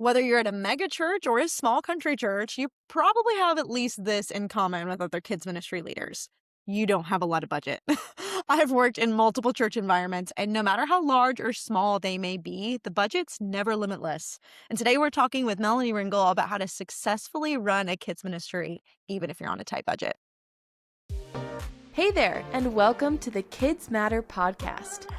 Whether you're at a mega church or a small country church, you probably have at least this in common with other kids ministry leaders. You don't have a lot of budget. I've worked in multiple church environments, and no matter how large or small they may be, the budget's never limitless. And today we're talking with Melanie Ringle about how to successfully run a kids ministry, even if you're on a tight budget. Hey there, and welcome to the KidzMatter podcast,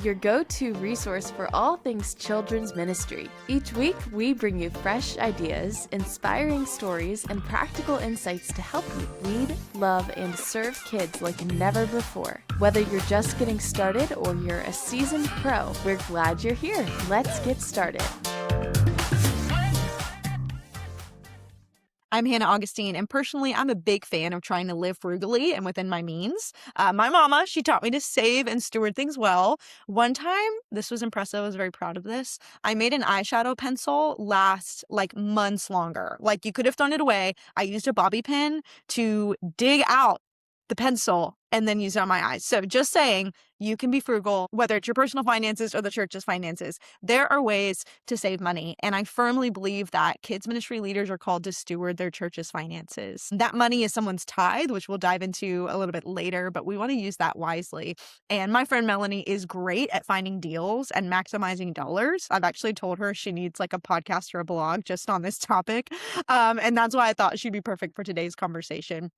your go-to resource for all things children's ministry. Each week, we bring you fresh ideas, inspiring stories, and practical insights to help you lead, love, and serve kids like never before. Whether you're just getting started or you're a seasoned pro, we're glad you're here. Let's get started. I'm Hannah Augustine, and personally, I'm a big fan of trying to live frugally and within my means. My mama, she taught me to save and steward things well. One time, this was impressive. I was very proud of this. I made an eyeshadow pencil last like months longer. Like you could have thrown it away. I used a bobby pin to dig out the pencil and then use it on my eyes. So just saying, you can be frugal, whether it's your personal finances or the church's finances. There are ways to save money. And I firmly believe that kids ministry leaders are called to steward their church's finances. That money is someone's tithe, which we'll dive into a little bit later, but we want to use that wisely. And my friend Melanie is great at finding deals and maximizing dollars. I've actually told her she needs like a podcast or a blog just on this topic. And that's why I thought she'd be perfect for today's conversation.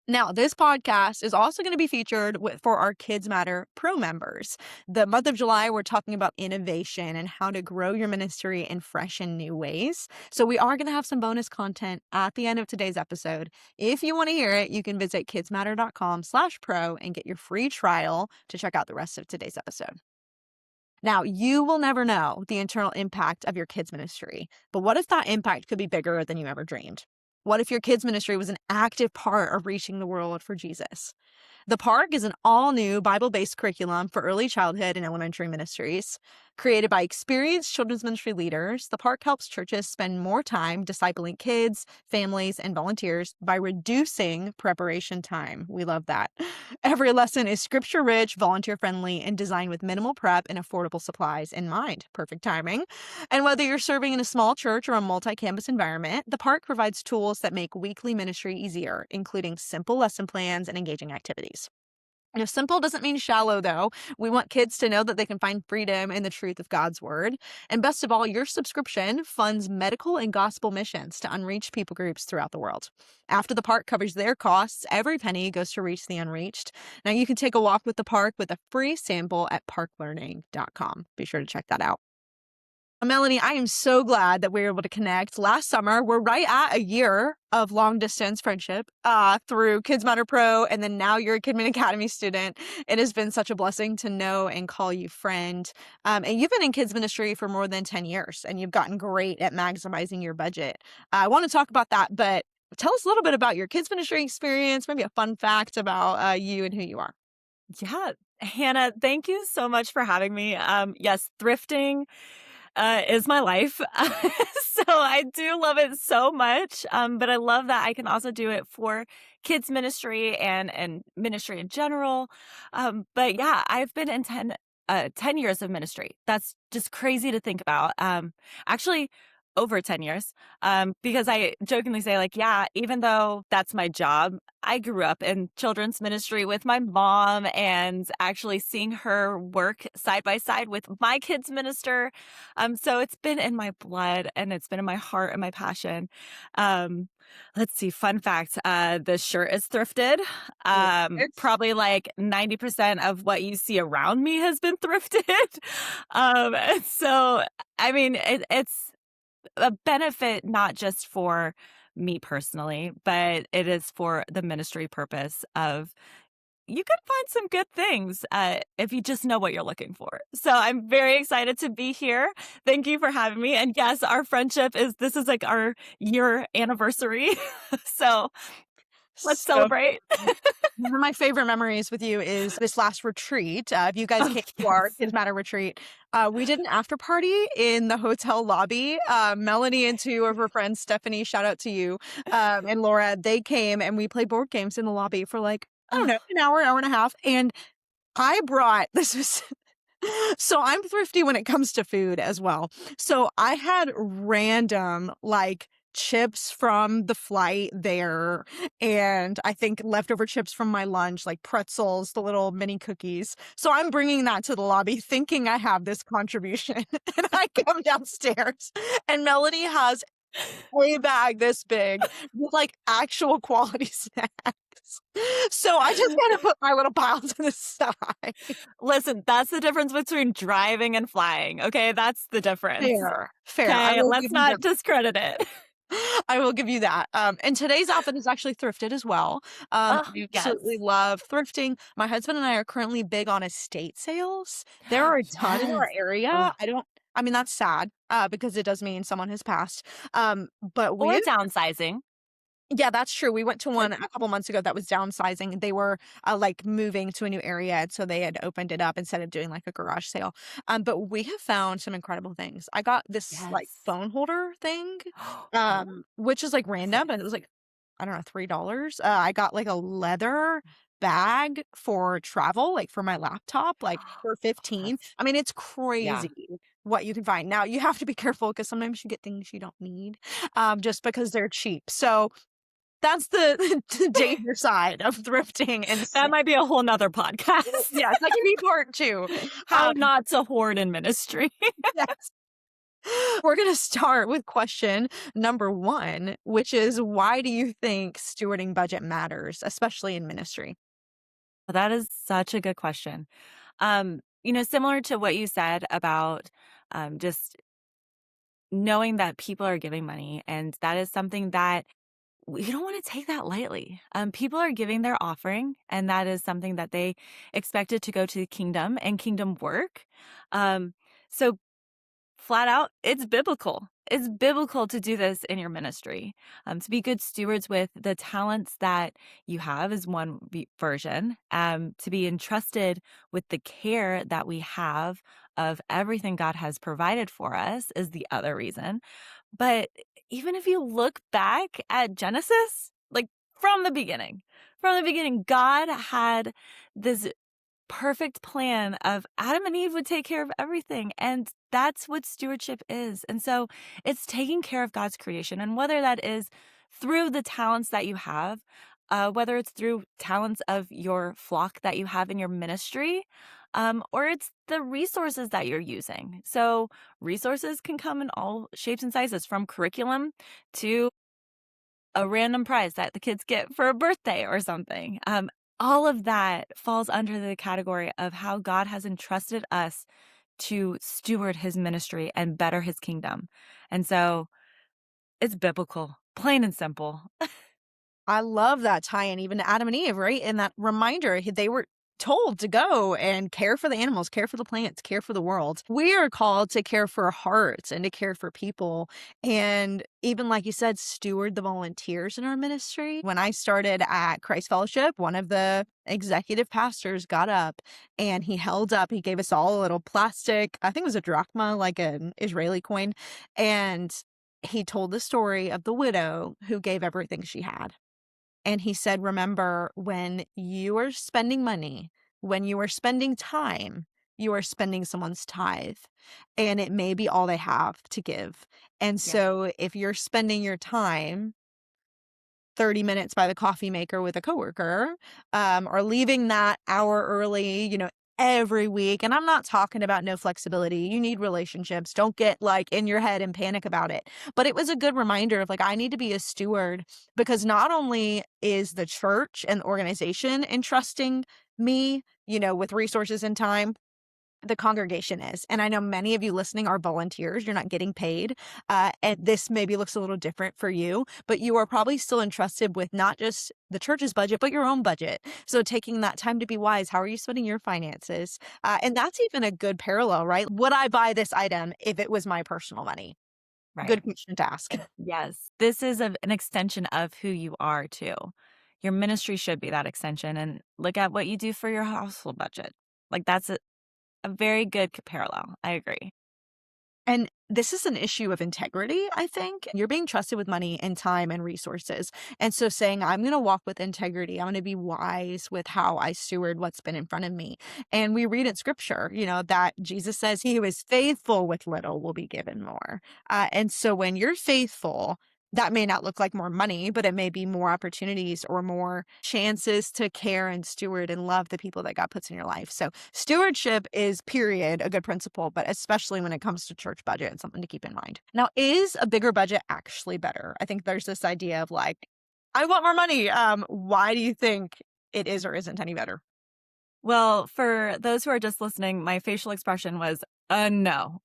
Now, this podcast is also going to be featured for our KidzMatter Pro members. The month of July, we're talking about innovation and how to grow your ministry in fresh and new ways. So we are going to have some bonus content at the end of today's episode. If you want to hear it, you can visit kidsmatter.com/pro and get your free trial to check out the rest of today's episode. Now, you will never know the internal impact of your kids ministry, but what if that impact could be bigger than you ever dreamed? What if your kids ministry was an active part of reaching the world for Jesus? The Park is an all-new Bible-based curriculum for early childhood and elementary ministries. Created by experienced children's ministry leaders, The Park helps churches spend more time discipling kids, families, and volunteers by reducing preparation time. We love that. Every lesson is scripture-rich, volunteer-friendly, and designed with minimal prep and affordable supplies in mind. Perfect timing. And whether you're serving in a small church or a multi-campus environment, The Park provides tools that make weekly ministry easier, including simple lesson plans and engaging activities. Now, simple doesn't mean shallow, though. We want kids to know that they can find freedom in the truth of God's word. And best of all, your subscription funds medical and gospel missions to unreached people groups throughout the world. After the Park covers their costs, every penny goes to reach the unreached. Now, you can take a walk with the Park with a free sample at parklearning.com. Be sure to check that out. Melanie, I am so glad that we were able to connect. Last summer, we're right at a year of long-distance friendship through KidzMatter Pro, and then now you're a KidMin Academy student. It has been such a blessing to know and call you friend. And you've been in kids ministry for more than 10 years, and you've gotten great at maximizing your budget. I want to talk about that, but tell us a little bit about your kids ministry experience, maybe a fun fact about you and who you are. Yeah, Hannah, thank you so much for having me. Yes, thrifting is my life. So I do love it so much. But I love that I can also do it for kids ministry and ministry in general. But yeah, I've been in 10 years of ministry. That's just crazy to think about. Actually, over 10 years, because I jokingly say, like, yeah, even though that's my job, I grew up in children's ministry with my mom and actually seeing her work side by side with my kids minister. So it's been in my blood and it's been in my heart and my passion. Let's see, fun fact, the shirt is thrifted. Probably like 90% of what you see around me has been thrifted. And so, I mean, it's a benefit not just for me personally, but it is for the ministry purpose of you can find some good things if you just know what you're looking for. So I'm very excited to be here. Thank you for having me. And yes, our friendship this is like our year anniversary. So let's celebrate. One of my favorite memories with you is this last retreat. If you guys came to our KidzMatter retreat, we did an after party in the hotel lobby. Melanie and two of her friends, Stephanie, shout out to you, and Laura, they came and we played board games in the lobby for like, I don't know, an hour and a half. And I brought, this was So I'm thrifty when it comes to food as well. So I had random like chips from the flight there, and I think leftover chips from my lunch, like pretzels, the little mini cookies. So I'm bringing that to the lobby thinking I have this contribution. And I come downstairs and Melanie has a bag this big with like actual quality snacks. So I just kind of put my little pile to the side. Listen, that's the difference between driving and flying, okay? That's the difference. Fair, fair. I Okay, will let's give you not that. discredit it. I will give you that. And today's outfit is actually thrifted as well. Oh, I absolutely yes. love thrifting. My husband and I are currently big on estate sales. There are a ton in Yes. our area. Ugh. I mean, that's sad, because it does mean someone has passed. But we Or downsizing. Yeah, that's true. We went to one a couple months ago that was downsizing. They were, like, moving to a new area, and so they had opened it up instead of doing, like, a garage sale. But we have found some incredible things. I got this, like, Yes. phone holder thing, Oh, which is, like, random, but it was, like, I don't know, $3. I got, like, a leather bag for travel, like, for my laptop, like, for 15. that's I mean, it's yeah. crazy what you can find. Now, you have to be careful because sometimes you get things you don't need, just because they're cheap. So that's the the danger side of thrifting and That might be a whole nother podcast. yes, that can be part 2. How not to hoard in ministry. Yes. We're gonna start with question number 1, which is why do you think stewarding budget matters, especially in ministry? Well, that is such a good question. Similar to what you said about just knowing that people are giving money, and that is something that you don't want to take that lightly. People are giving their offering, and that is something that they expected to go to the kingdom and kingdom work. So flat out, it's biblical. It's biblical to do this in your ministry. To be good stewards with the talents that you have is one version. To be entrusted with the care that we have of everything God has provided for us is the other reason. But even if you look back at Genesis, like from the beginning, God had this perfect plan of Adam and Eve would take care of everything. And that's what stewardship is. And so it's taking care of God's creation. And whether that is through the talents that you have, whether it's through talents of your flock that you have in your ministry, or it's the resources that you're using. So resources can come in all shapes and sizes, from curriculum to a random prize that the kids get for a birthday or something. All of that falls under the category of how God has entrusted us to steward his ministry and better his kingdom. And so it's biblical, plain and simple. I love that tie-in even to Adam and Eve, right? And that reminder, they were told to go and care for the animals, care for the plants, care for the world. We are called to care for hearts and to care for people. And even like you said, steward the volunteers in our ministry. When I started at Christ Fellowship, one of the executive pastors got up and he gave us all a little plastic, I think it was a drachma, like an Israeli coin. And he told the story of the widow who gave everything she had. And he said, remember, when you are spending money, when you are spending time, you are spending someone's tithe, and it may be all they have to give. And Yeah. so if you're spending your time 30 minutes by the coffee maker with a coworker, or leaving that hour early, every week. And I'm not talking about no flexibility. You need relationships. Don't get like in your head and panic about it. But it was a good reminder of like, I need to be a steward because not only is the church and the organization entrusting me, with resources and time, the congregation is. And I know many of you listening are volunteers. You're not getting paid. And this maybe looks a little different for you, but you are probably still entrusted with not just the church's budget, but your own budget. So taking that time to be wise, how are you spending your finances? And that's even a good parallel, right? Would I buy this item if it was my personal money? Right. Good question to ask. Yes. This is an extension of who you are, too. Your ministry should be that extension. And look at what you do for your household budget. Like, that's a very good parallel. I agree. And this is an issue of integrity, I think. You're being trusted with money and time and resources. And so saying, I'm going to walk with integrity, I'm going to be wise with how I steward what's been in front of me. And we read in scripture, that Jesus says, he who is faithful with little will be given more. And so when you're faithful, that may not look like more money, but it may be more opportunities or more chances to care and steward and love the people that God puts in your life. So stewardship is, period, a good principle, but especially when it comes to church budget, it's something to keep in mind. Now, is a bigger budget actually better? I think there's this idea of like, I want more money. Why do you think it is or isn't any better? Well, for those who are just listening, my facial expression was no.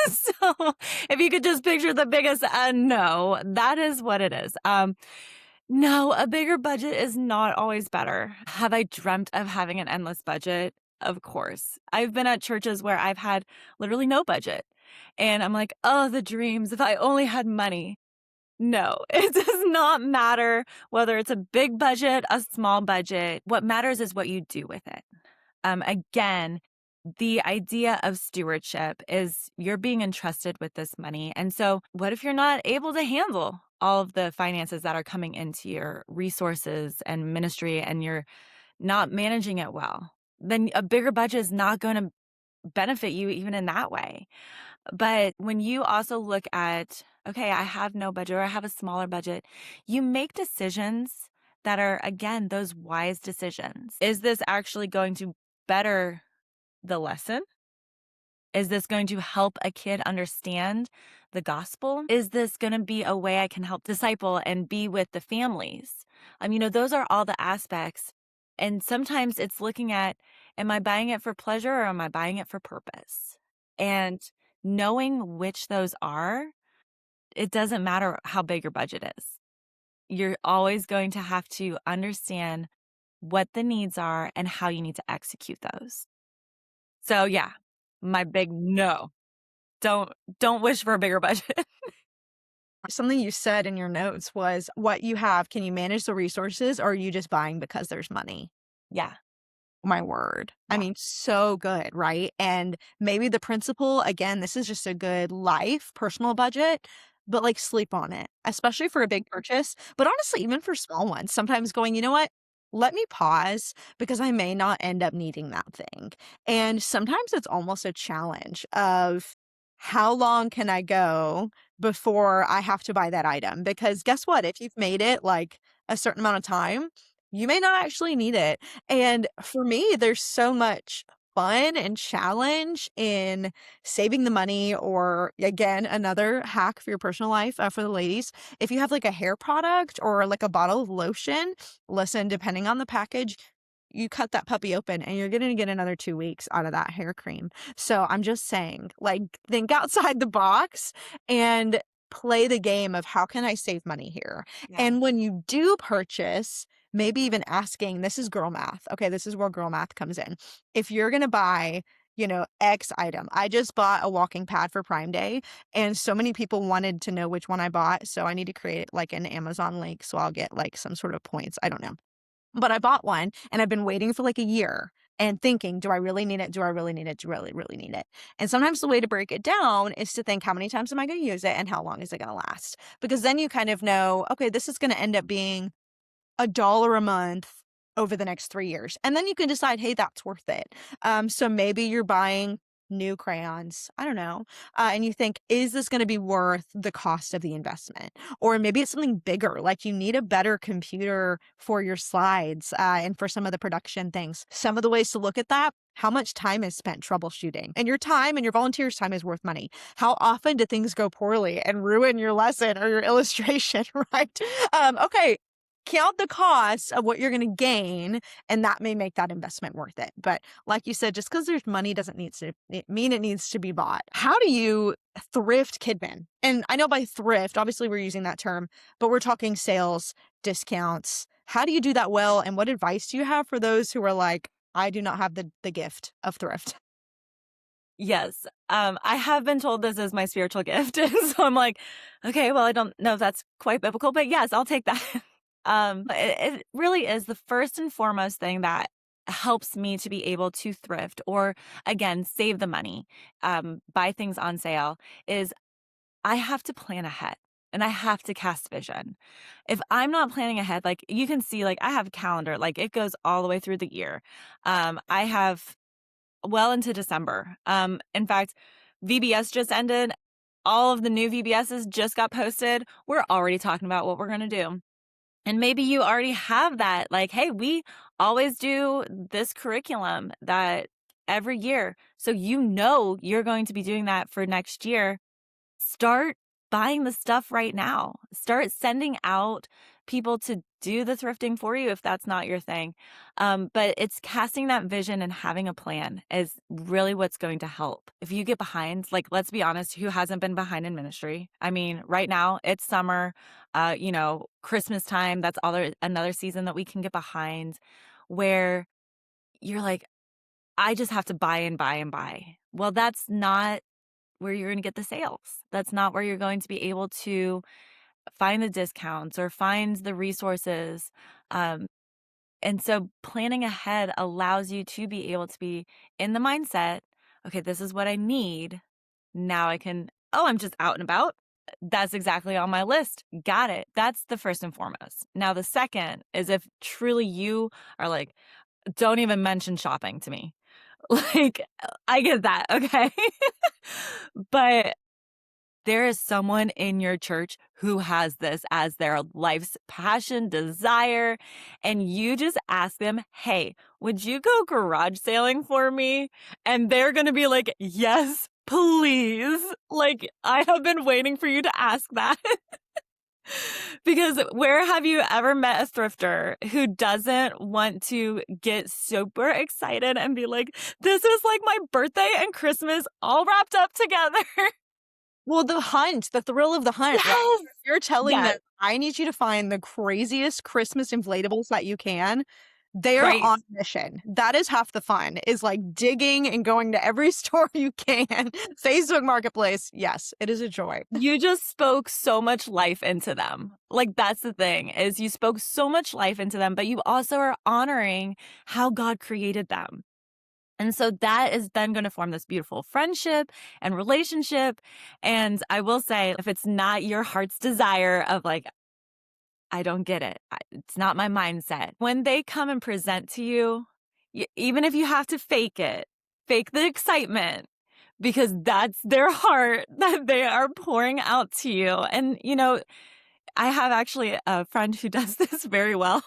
So if you could just picture the biggest no, that is what it is. No, a bigger budget is not always better. Have I dreamt of having an endless budget? Of course. I've been at churches where I've had literally no budget. And I'm like, oh, the dreams, if I only had money. No, it does not matter whether it's a big budget, a small budget. What matters is what you do with it. Again, the idea of stewardship is you're being entrusted with this money. And so what if you're not able to handle all of the finances that are coming into your resources and ministry and you're not managing it well? Then a bigger budget is not going to benefit you even in that way. But when you also look at, okay, I have no budget or I have a smaller budget, you make decisions that are, again, those wise decisions. Is this actually going to better the lesson? Is this going to help a kid understand the gospel? Is this going to be a way I can help disciple and be with the families? Those are all the aspects. And sometimes it's looking at, am I buying it for pleasure or am I buying it for purpose? And knowing which those are, it doesn't matter how big your budget is. You're always going to have to understand what the needs are and how you need to execute those. So yeah, my big no. Don't wish for a bigger budget. Something you said in your notes was what you have, can you manage the resources or are you just buying because there's money? Yeah. My word. I Yeah. mean, so good, right? And maybe the principle, again, this is just a good personal budget, but like sleep on it, especially for a big purchase. But honestly, even for small ones, sometimes going, you know what? Let me pause because I may not end up needing that thing. And sometimes it's almost a challenge of how long can I go before I have to buy that item? Because guess what? If you've made it like a certain amount of time, you may not actually need it. And for me, there's so much fun and challenge in saving the money, or again, another hack for your personal life for the ladies. If you have like a hair product or like a bottle of lotion, listen, depending on the package, you cut that puppy open and you're going to get another 2 weeks out of that hair cream. So I'm just saying, like, think outside the box and play the game of how can I save money here? Yeah. And when you do purchase, maybe even asking, this is girl math. Okay, this is where girl math comes in. If you're going to buy, X item. I just bought a walking pad for Prime Day, and so many people wanted to know which one I bought. So I need to create like an Amazon link so I'll get like some sort of points. I don't know. But I bought one and I've been waiting for like a year and thinking, do I really need it? Do I really need it? Do I really, really need it? And sometimes the way to break it down is to think, how many times am I going to use it and how long is it going to last? Because then you kind of know, okay, this is going to end up being $1 a month over the next 3 years. And then you can decide, hey, that's worth it. So maybe you're buying new crayons. I don't know. And you think, is this going to be worth the cost of the investment? Or maybe it's something bigger, like you need a better computer for your slides and for some of the production things. Some of the ways to look at that, how much time is spent troubleshooting? And your time and your volunteers' time is worth money. How often do things go poorly and ruin your lesson or your illustration, right? Okay. Count the cost of what you're going to gain, and that may make that investment worth it. But like you said, just because there's money doesn't mean it needs to be bought. How do you thrift KidMin? And I know by thrift, obviously we're using that term, but we're talking sales, discounts. How do you do that well? And what advice do you have for those who are like, I do not have the gift of thrift? Yes. I have been told this is my spiritual gift. And so I'm like, okay, well, I don't know if that's quite biblical, but yes, I'll take that. It really is the first and foremost thing that helps me to be able to thrift or, again, save the money, buy things on sale is I have to plan ahead and I have to cast vision. If I'm not planning ahead, like you can see, like I have a calendar, like it goes all the way through the year. I have well into December. In fact, VBS just ended. All of the new VBSs just got posted. We're already talking about what we're going to do. And maybe you already have that, like, hey, we always do this curriculum that every year. So you know you're going to be doing that for next year. Start buying the stuff right now. Start sending out people to do the thrifting for you if that's not your thing. But it's casting that vision and having a plan is really what's going to help. If you get behind, like, let's be honest, who hasn't been behind in ministry? I mean, right now it's summer, Christmas time. That's another season that we can get behind where you're like, I just have to buy and buy and buy. Well, that's not where you're going to get the sales. That's not where you're going to be able to find the discounts or find the resources. And so planning ahead allows you to be able to be in the mindset, okay, this is what I need. Now I can, I'm just out and about. That's exactly on my list. Got it. That's the first and foremost. Now, the second is if truly you are like, don't even mention shopping to me. Like, I get that, okay? But there is someone in your church who has this as their life's passion, desire, and you just ask them, hey, would you go garage sailing for me? And they're going to be like, yes, please. Like, I have been waiting for you to ask that. Because where have you ever met a thrifter who doesn't want to get super excited and be like, this is like my birthday and Christmas all wrapped up together? Well, the thrill of the hunt, right? Yes. You're telling Yes. them, I need you to find the craziest Christmas inflatables that you can. They're Right. on mission. That is half the fun, is like digging and going to every store you can. Facebook Marketplace. Yes, it is a joy. You just spoke so much life into them. Like, that's the thing, is you spoke so much life into them, but you also are honoring how God created them. And so that is then going to form this beautiful friendship and relationship. And I will say, if it's not your heart's desire of like, I don't get it, it's not my mindset. When they come and present to you, even if you have to fake it, fake the excitement, because that's their heart that they are pouring out to you. And, I have actually a friend who does this very well.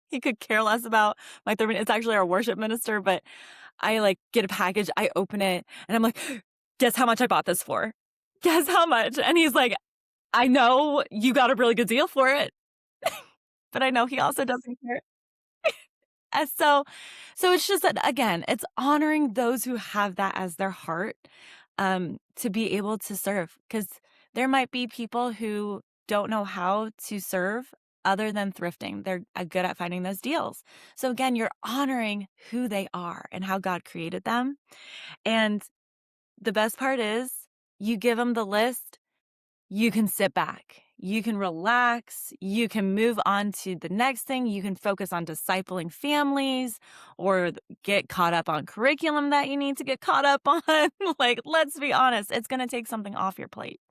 He could care less about my third. It's actually our worship minister, but I like get a package, I open it, and I'm like, guess how much I bought this for? Guess how much? And he's like, I know you got a really good deal for it, but I know he also doesn't care. And so it's just that, again, it's honoring those who have that as their heart, to be able to serve. Because there might be people who don't know how to serve other than thrifting. They're good at finding those deals. So again, you're honoring who they are and how God created them. And the best part is you give them the list, you can sit back, you can relax, you can move on to the next thing. You can focus on discipling families or get caught up on curriculum that you need to get caught up on. Like, let's be honest, it's going to take something off your plate.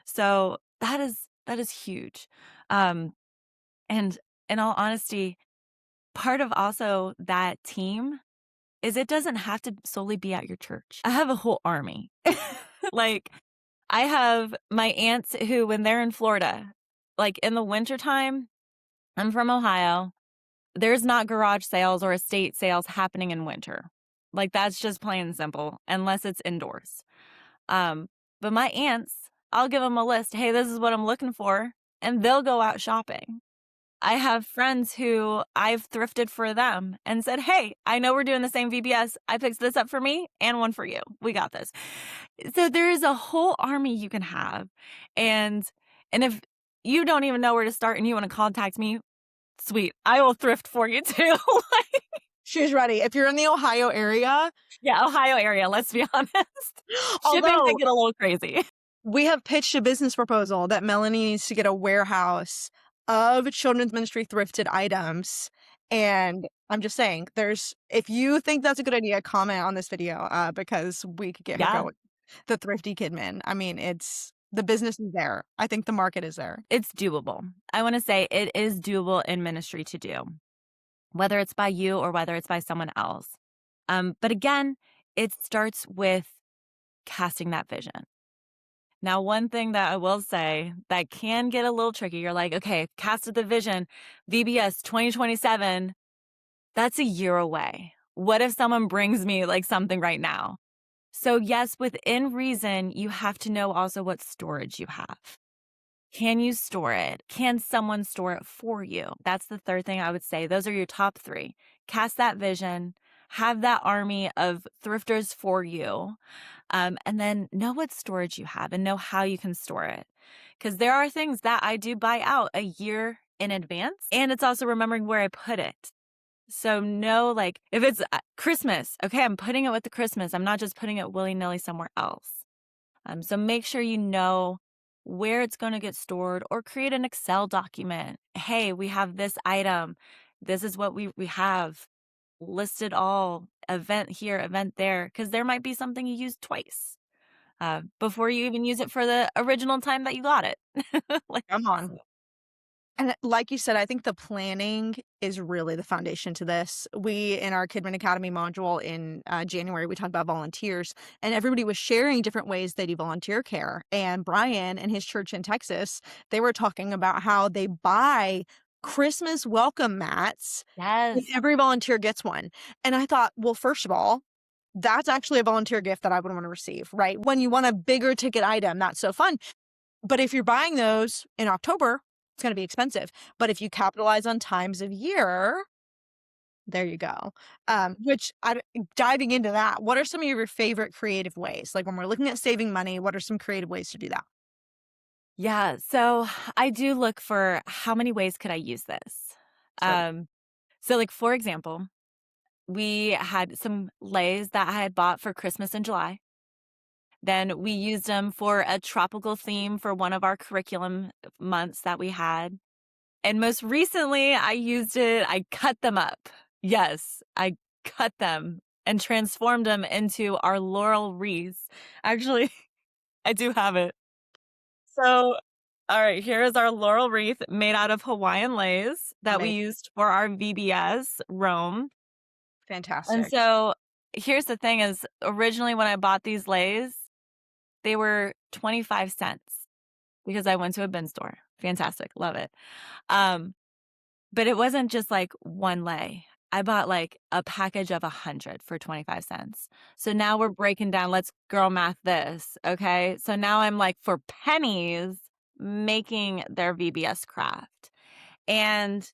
So that is huge. And in all honesty, part of also that team is it doesn't have to solely be at your church. I have a whole army. Like, I have my aunts who, when they're in Florida, like in the wintertime, I'm from Ohio, there's not garage sales or estate sales happening in winter. Like, that's just plain and simple, unless it's indoors. But my aunts, I'll give them a list. Hey, this is what I'm looking for. And they'll go out shopping. I have friends who I've thrifted for them and said, hey, I know we're doing the same VBS. I picked this up for me and one for you. We got this. So there is a whole army you can have. And if you don't even know where to start and you want to contact me, sweet, I will thrift for you too. She's ready. If you're in the Ohio area. Yeah, Ohio area, let's be honest. Shipping can get a little crazy. We have pitched a business proposal that Melanie needs to get a warehouse of children's ministry thrifted items. And I'm just saying, if you think that's a good idea, comment on this video, because we could get her Yeah, going. The Thrifty KidMin. I mean, the business is there. I think the market is there. it's doable. I want to say it is doable in ministry to do, whether it's by you or whether it's by someone else. But again, it starts with casting that vision. Now, one thing that I will say that can get a little tricky, you're like, okay, casted the vision, VBS 2027, that's a year away. What if someone brings me like something right now? So yes, within reason, you have to know also what storage you have. Can you store it? Can someone store it for you? That's the third thing I would say. Those are your top three. Cast that vision, have that army of thrifters for you, and then know what storage you have and know how you can store it. Because there are things that I do buy out a year in advance, and it's also remembering where I put it. So know, like, if it's Christmas, okay, I'm putting it with the Christmas. I'm not just putting it willy-nilly somewhere else. So make sure you know where it's going to get stored, or create an Excel document. Hey, we have this item. This is what we have listed, all event here, event there, because there might be something you use twice before you even use it for the original time that you got it. Like, Come on. And like you said, I think the planning is really the foundation to this. We, in our KidMin Academy module in January, we talked about volunteers, and everybody was sharing different ways they do volunteer care. And Brian and his church in Texas, they were talking about how they buy Christmas welcome mats, and yes. every volunteer gets one. And I thought, well, first of all, that's actually a volunteer gift that I would want to receive, right? When you want a bigger ticket item, that's so fun. But if you're buying those in October, it's going to be expensive. But if you capitalize on times of year, there you go. Diving into that, what are some of your favorite creative ways? Like when we're looking at saving money, what are some creative ways to do that? Yeah. So I do look for how many ways could I use this? So So like, for example, we had some leis that I had bought for Christmas in July. Then we used them for a tropical theme for one of our curriculum months that we had. And most recently, I cut them up. Yes, I cut them and transformed them into our laurel wreaths. Actually, I do have it. So, all right, here is our laurel wreath made out of Hawaiian leis that we amazing. used for our VBS Rome. And Fantastic. so here's the thing is, originally when I bought these leis, they were 25 cents because I went to a bin store. Fantastic. Love it. Um, but it wasn't just like one lei. I bought like a package of 100 for 25 cents. So now we're breaking down, let's girl math this. Okay. So now I'm like for pennies making their VBS craft. And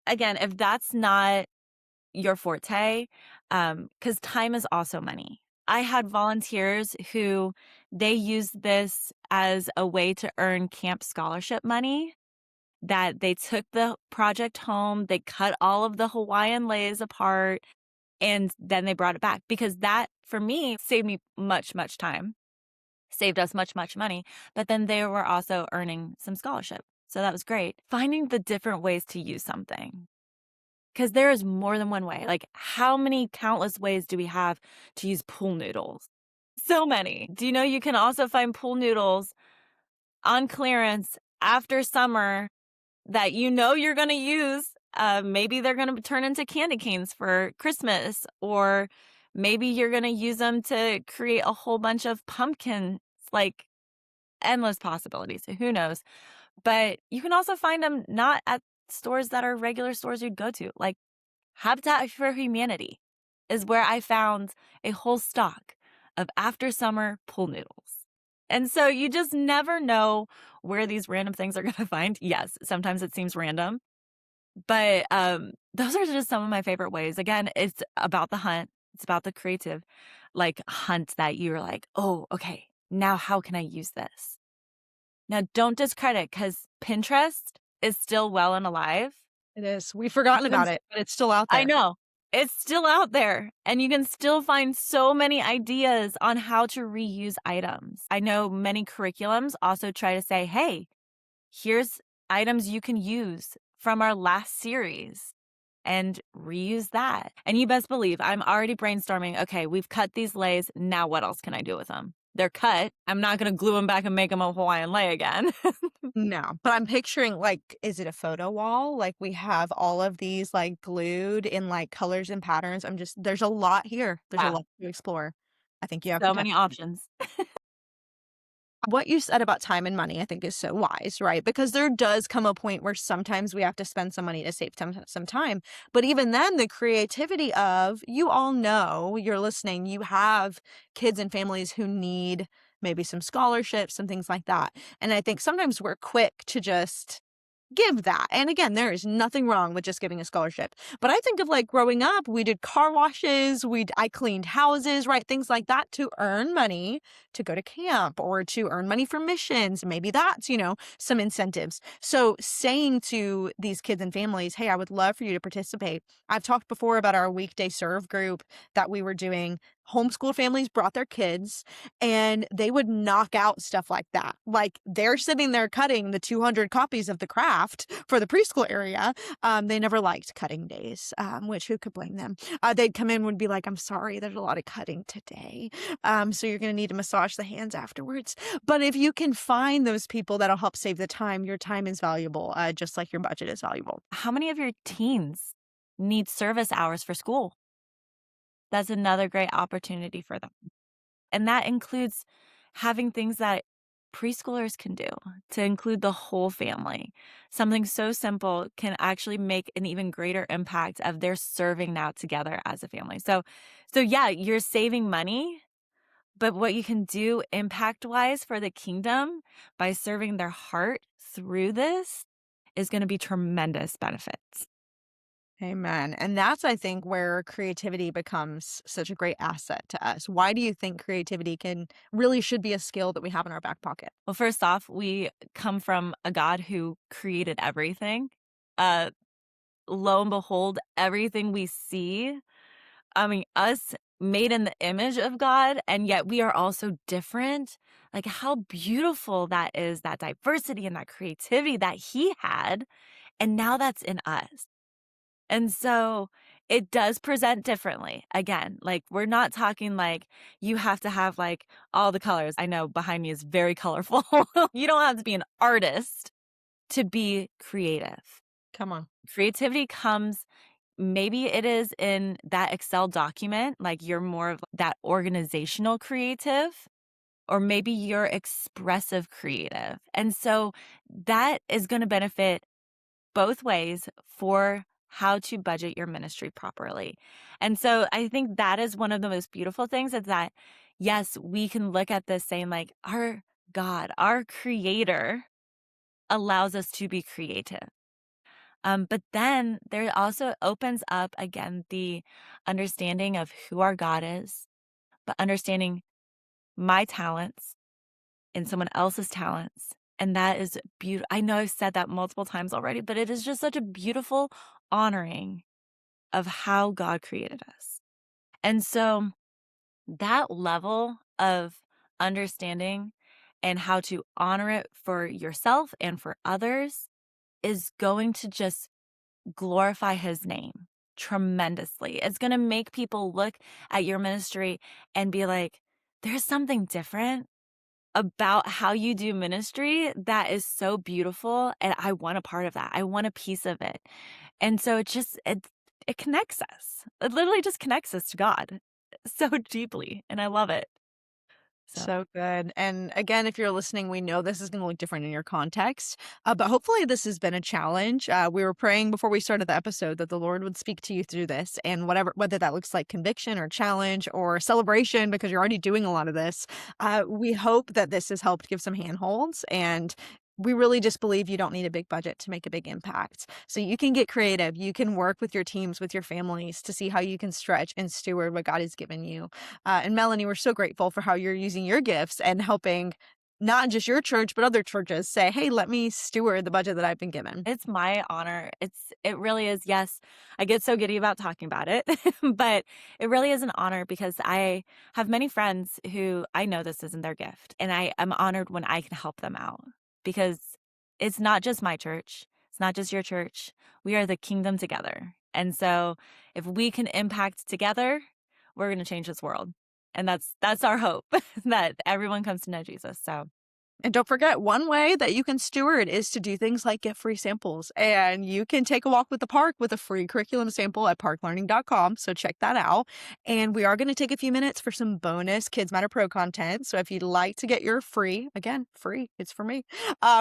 again, if that's not your forte, because time is also money. I had volunteers who they used this as a way to earn camp scholarship money, that they took the project home, they cut all of the Hawaiian leis apart, and then they brought it back, because that for me saved me much, much time, saved us much, much money. But then they were also earning some scholarship. So that was great. Finding the different ways to use something, because there is more than one way. Like, how many countless ways do we have to use pool noodles? So many. Do you know you can also find pool noodles on clearance after summer that you know you're going to use? Maybe they're going to turn into candy canes for Christmas, or maybe you're going to use them to create a whole bunch of pumpkins, like endless possibilities. Who knows? But you can also find them not at stores that are regular stores you'd go to. Like Habitat for Humanity is where I found a whole stock of after summer pool noodles. And so you just never know where these random things are going to find. Yes, sometimes it seems random, but those are just some of my favorite ways. Again, it's about the hunt. It's about the creative, like, hunt that you're like, oh, okay, now how can I use this? Now, don't discredit, because Pinterest is still well and alive. It is. We've forgotten You can, about it, but it's still out I there. know, it's still out there, and you can still find so many ideas on how to reuse items. I know many curriculums also try to say, hey, here's items you can use from our last series. and reuse that. And you best believe I'm already brainstorming, okay, we've cut these lays. Now what else can I do with them? They're cut. I'm not going to glue them back and make them a Hawaiian lei again. No, but I'm picturing, like, is it a photo wall? Like, we have all of these, like, glued in, like, colors and patterns. There's a lot here. There's a Yeah, lot to explore. I think you have so many potential. options. What you said about time and money, I think, is so wise, right? Because there does come a point where sometimes we have to spend some money to save some time. But even then, the creativity of, you all know, you're listening, you have kids and families who need maybe some scholarships, some things like that. And I think sometimes we're quick to just give that. And again, there is nothing wrong with just giving a scholarship. But I think of, like, growing up, we did car washes, I cleaned houses, right? Things like that to earn money to go to camp or to earn money for missions. Maybe that's, some incentives. So saying to these kids and families, hey, I would love for you to participate. I've talked before about our weekday serve group that we were doing. Homeschool families brought their kids and they would knock out stuff like that. Like, they're sitting there cutting the 200 copies of the craft for the preschool area. They never liked cutting days, which who could blame them? They'd come in and would be like, I'm sorry, there's a lot of cutting today. So you're going to need to massage the hands afterwards. But if you can find those people that'll help save the time, your time is valuable, just like your budget is valuable. How many of your teens need service hours for school? That's another great opportunity for them. And that includes having things that preschoolers can do to include the whole family. Something so simple can actually make an even greater impact of their serving now together as a family. So yeah, you're saving money, but what you can do impact-wise for the kingdom by serving their heart through this is going to be tremendous benefits. Amen. And that's, I think, where creativity becomes such a great asset to us. Why do you think creativity really should be a skill that we have in our back pocket? Well, first off, we come from a God who created everything. Uh, Lo and behold, everything we see, I mean, us made in the image of God, and yet we are also different. Like, how beautiful that is, that diversity and that creativity that He had, and now that's in us. And so it does present differently. Again, like, we're not talking like you have to have like all the colors. I know behind me is very colorful. You don't have to be an artist to be creative. Come on. Creativity comes, maybe it is in that Excel document, like you're more of that organizational creative, or maybe you're expressive creative. And so that is going to benefit both ways for how to budget your ministry properly. And so I think that is one of the most beautiful things, is that, yes, we can look at this saying like, our God, our creator allows us to be creative. But then there also opens up again the understanding of who our God is, but understanding my talents and someone else's talents. And that is beautiful. I know I've said that multiple times already, but it is just such a beautiful honoring of how God created us. And so that level of understanding and how to honor it for yourself and for others is going to just glorify His name tremendously. It's going to make people look at your ministry and be like, there's something different about how you do ministry that is so beautiful, and I want a part of that. I want a piece of it. And so it connects us. It literally just connects us to God so deeply, and I love it. So So good. And again, if you're listening, we know this is going to look different in your context, but hopefully this has been a challenge. We were praying before we started the episode that the Lord would speak to you through this, and whether that looks like conviction or challenge or celebration, because you're already doing a lot of this. We hope that this has helped give some handholds, and we really just believe you don't need a big budget to make a big impact. So you can get creative. You can work with your teams, with your families to see how you can stretch and steward what God has given you. And Melanie, we're so grateful for how you're using your gifts and helping not just your church, but other churches say, hey, let me steward the budget that I've been given. it's my honor. It really is. Yes, I get so giddy about talking about it, but it really is an honor because I have many friends who I know this isn't their gift, and I am honored when I can help them out, because it's not just my church. It's not just your church. We are the kingdom together. And so if we can impact together, we're going to change this world. And that's our hope, that everyone comes to know Jesus. So And don't forget, one way that you can steward is to do things like get free samples. And you can take a walk with the park with a free curriculum sample at parklearning.com. So check that out. And we are going to take a few minutes for some bonus Kids Matter Pro content. So if you'd like to get your free, again, free, it's for me,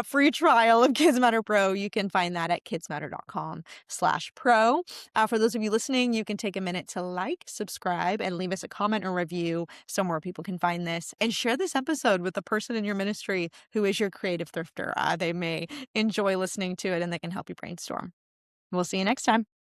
free trial of Kids Matter Pro, you can find that at kidsmatter.com/pro. For those of you listening, you can take a minute to like, subscribe, and leave us a comment or review so more people can find this. And share this episode with the person in your ministry who is your creative thrifter. They may enjoy listening to it and they can help you brainstorm. We'll see you next time.